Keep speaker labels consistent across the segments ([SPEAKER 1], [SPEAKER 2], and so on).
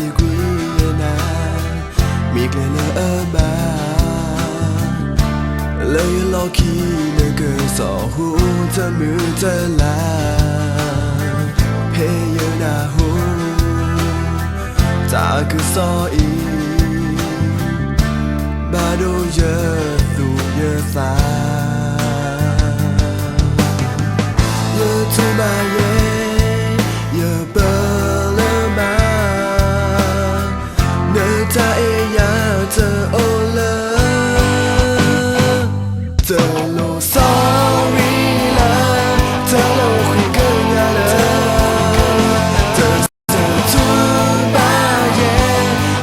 [SPEAKER 1] ที่คุยนามีเกลือเออบาเลยลอคีในเกิดสอหูเธอมือเธอลาเพยนาหูจากคือซออีบาโดเยอะตูเยอะสาเยอะทุมาเยเยอะเบอร์เลมาเนื้อท่าเอยาเธอโอเลเธอโลซอรี่ละเธอโลคุยกันยาละเธอทุมาเย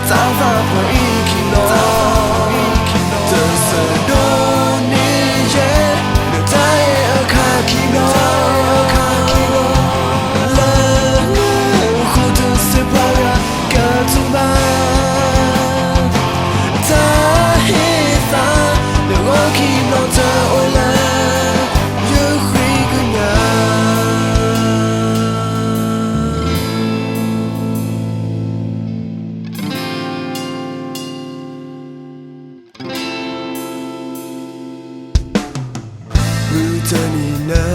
[SPEAKER 1] ซาฟาพออีคิโนเธอเสดนี่เยเนื้อท่าเอคาคิโนเธอนี่นะ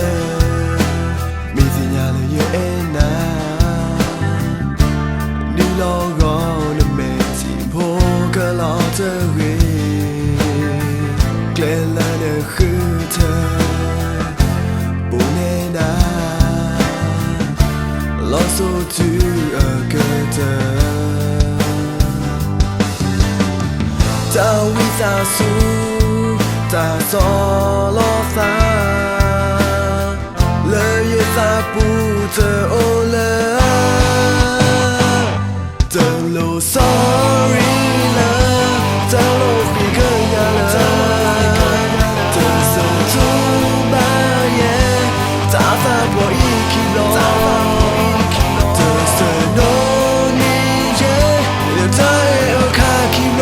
[SPEAKER 1] มีสิ่งอย่างเลยเยอะนะนี่ลองก็นะเมจิโพก็รอเธอเวเกล้ละเนี่ยคือเธอปูเนนาลอสูทูเกิดเธอเจ้าวิสาสูตาซอลอซาเลยซาปูเธอโอเลเธอโลซอรี่ละเธอโลคุยกันยาละเธอโซทูบาเยตาฟาพออีคิโลเธอเสโนนี่เยเลือดใจโอคาคิโล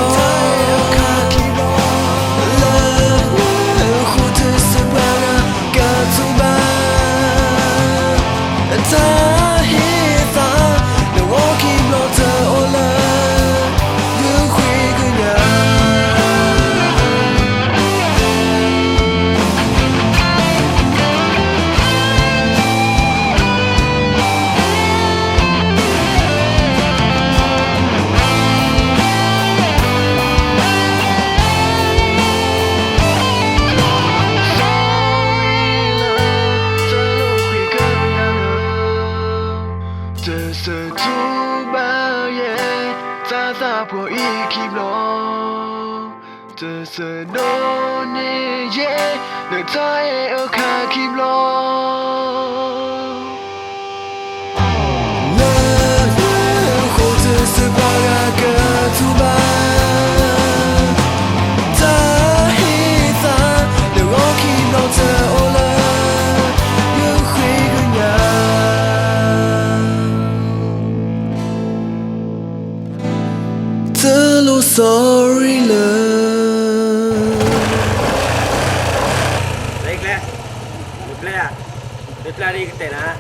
[SPEAKER 1] เธอทุบาเยซาซาพออีคิโลเธอเสโนนี่เยเนื้อใจเอคาคิโลเลโคเธอสบากากาทุบาตาฮิตาเนื้อคิโลเธอโอเลยังคุยกันยาเธอรู้ sorry เลย
[SPEAKER 2] Baiklah, reply lah. Reply hari kita lah.